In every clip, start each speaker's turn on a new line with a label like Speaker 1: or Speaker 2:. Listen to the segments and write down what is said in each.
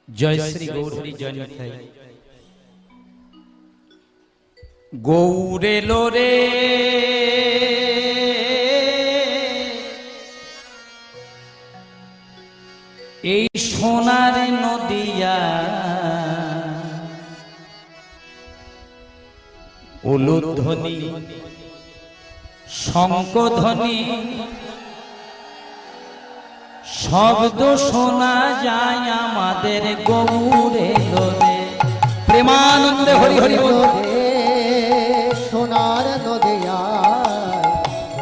Speaker 1: जय श्री गौरी जय गौरे लोरे এই সোনার নদিয়া উলুধ্বনি শঙ্খধ্বনি শব্দ শোনা যায় আমাদের গৌরে লোরে। প্রেমানন্দে হরি হরি বল।
Speaker 2: সোনার নদিয়ায়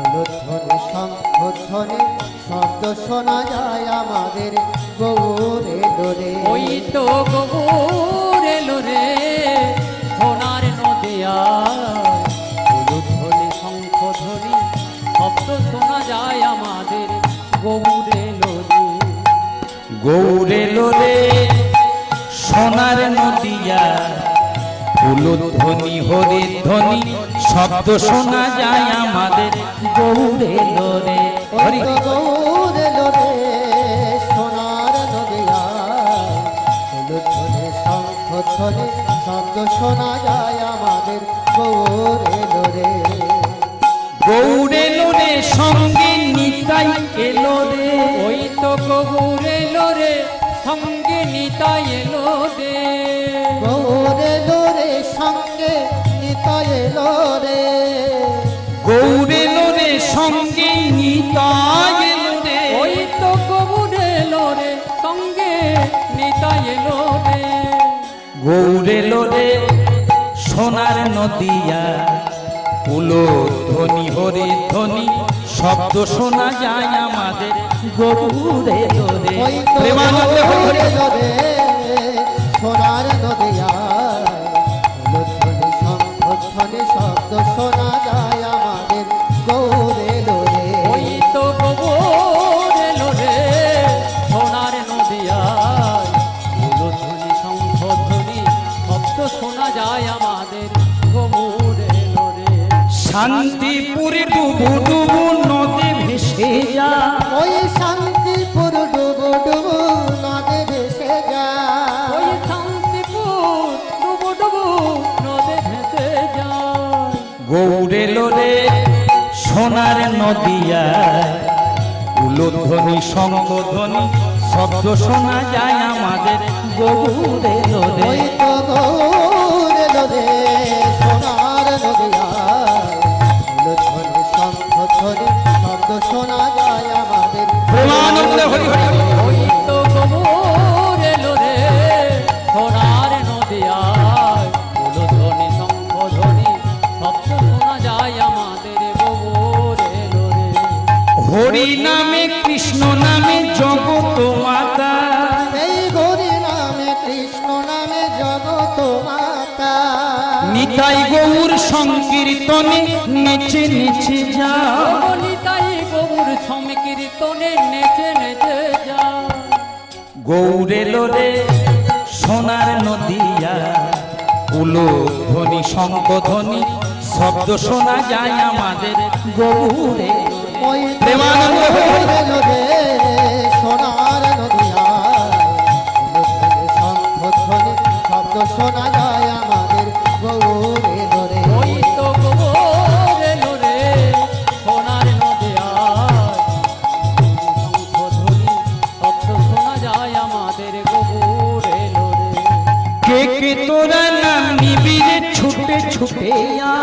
Speaker 2: উলুধ্বনি শঙ্খধ্বনি শব্দ শোনা যায় আমাদের গৌরে লোরে।
Speaker 3: ওই তো গৌরে লোরে সোনার নদিয়ায় উলুধ্বনি শঙ্খধ্বনি শব্দ শোনা যায় আমাদের গৌরে লোরে।
Speaker 1: গৌরে লোরে সোনার নদিয়া উলুধ্বনি হরি ধ্বনি শব্দ শোনা যায় আমাদের গৌরে লোরে। হরি
Speaker 2: গৌরে লোরে সোনার নদিয়ায় উলুধ্বনি শঙ্খধ্বনি শব্দ শোনা যায় আমাদের গৌরে লোরে।
Speaker 1: গৌরে লোরে সঙ্গে নিতাই এলো রে।
Speaker 3: ওই তো গৌরে লোরে সঙ্গে নিতাই এলো রে।
Speaker 2: গৌরে লোরে সঙ্গে নিতাই এলো রে।
Speaker 1: গৌরে লোরে সঙ্গে নিতাই এলো রে।
Speaker 3: ওই তো গৌরে লোরে সঙ্গে নিতাই এলো রে।
Speaker 1: গৌরে লোরে সোনার নদিয়া উলুধ্বনি হরি ধ্বনি শব্দ শোনা যায় আমাদের গৌরে লোরে।
Speaker 2: ওই তো
Speaker 1: প্রেমানন্দে হরি হরি।
Speaker 2: গৌরে লোরে সোনার নদিয়ায় উলুধ্বনি শঙ্খধ্বনি শব্দ শোনা যায় আমাদের গৌরে লোরে।
Speaker 3: ওই তো গৌরে লোরে সোনার নদিয়ায় উলুধ্বনি শঙ্খধ্বনি শব্দ শোনা যায় আমাদের গৌরে লোরে।
Speaker 1: শান্তিপুরে ডুবু ডুবু নদী ভেসে যা।
Speaker 2: ওই শান্তিপুর ডুবু ডুবু নদে ভেসে
Speaker 3: ওই
Speaker 2: যায়।
Speaker 3: শান্তিপুর ডুবু ডুবু নদে ভেসে যায়।
Speaker 1: গৌরে লোরে সোনার নদিয়া উলুধ্বনি শঙ্খধ্বনি শব্দ শোনা যায় আমাদের গৌরে লোরে।
Speaker 2: ওই তো গৌরে লোরে সোনার নদিয়ায় উলুধ্বনি শঙ্খধ্বনি শব্দ শোনা যায় আমাদের
Speaker 1: প্রেমানন্দে হরি হরি হরি।
Speaker 3: ওই তো গৌরে লোরে সোনার নদিয়ায় উলুধ্বনি শঙ্খধ্বনি শব্দ শোনা যায় আমাদের গৌরে লোরে।
Speaker 1: হরি নামে কৃষ্ণ নামে জগত মাতা।
Speaker 2: এই গৌরী নামে কৃষ্ণ নামে জগত মাতা।
Speaker 1: নিতাই গৌর সংকীর্তনে নেচে নেচে যা।
Speaker 3: নিতাই গৌর সংকীর্তনে নেচে নেচে যায়।
Speaker 1: গৌরে লোরে সোনার নদিয়া উলুধ্বনি শঙ্খধ্বনি শব্দ শোনা যায় আমাদের গৌরে।
Speaker 2: ওই
Speaker 1: প্রেমানন্দে হরি হরি।
Speaker 2: গৌরে লোরে সোনার নদিয়ায় উলুধ্বনি শঙ্খধ্বনি শব্দ শোনা যায় আমাদের গৌরে লোরে।
Speaker 3: ওই তো গৌরে লোরে সোনার নদিয়ায় শঙ্খধ্বনি শব্দ শোনা যায় আমাদের গৌরে লোরে।
Speaker 1: কে কে তোরা নাম নিবিড়ে ছুটে ছুটে আ।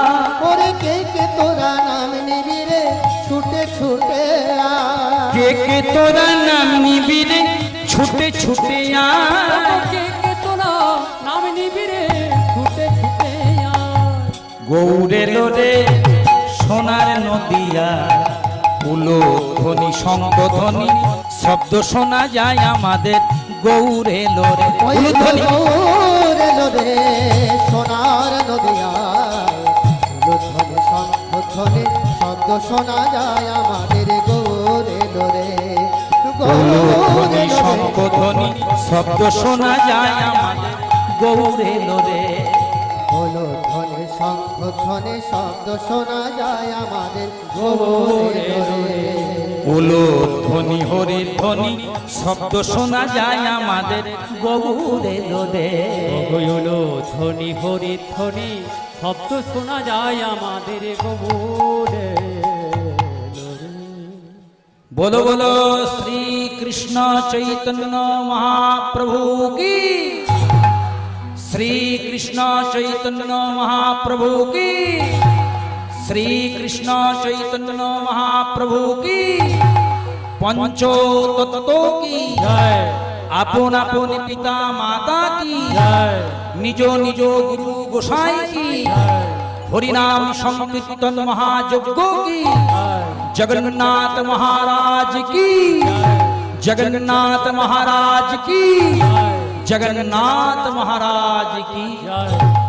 Speaker 2: ওরে কে কে তোরা নাম নিবি রে ছুটে ছুটে আয়।
Speaker 1: কে কে তোরা নাম নিবিড়ে ছুটে ছুটে আ।
Speaker 3: কে কে তোরা নাম নিবি রে ছুটে ছুটে আয়।
Speaker 1: গৌরে লোরে সোনার নদিয়া উলুধ্বনি শঙ্খধ্বনি শব্দ শোনা যায় আমাদের গৌরে লোরে।
Speaker 2: ওই
Speaker 1: উলুধ্বনি
Speaker 2: গৌরে লোরে সোনার নদিয়ায় উলুধ্বনি শঙ্খধ্বনি শব্দ শোনা যায় আমাদের গৌরে লোরে।
Speaker 1: উলুধ্বনি শঙ্খধ্বনি শব্দ শোনা যায় আমাদের গৌরে লোরে।
Speaker 2: হলো ধ্বনি শঙ্খ ধ্বনি শব্দ শোনা যায় আমাদের গোবরে ডোরে
Speaker 1: উলো ধ্বনি হরির ধ্বনি শব্দ শোনা যায় আমাদের গৌরে দোরে
Speaker 3: হইলো ধ্বনি হরি ধ্বনি শব্দ শোনা যায় আমাদের গোবরে
Speaker 1: बोलो बोलो श्री कृष्ण चैतन्य महाप्रभु की श्री कृष्ण चैतन्य महाप्रभु की श्री कृष्ण चैतन्य महाप्रभु की पंचो तत्वों की
Speaker 3: জয়
Speaker 1: आपन आपन पिता माता की
Speaker 3: জয়
Speaker 1: निजो निजो गुरु गोसाई की हरिनाम संकीर्तन महायज्ञों की जगन्नाथ महाराज की जगन्नाथ महाराज की जगन्नाथ महाराज की
Speaker 3: জয়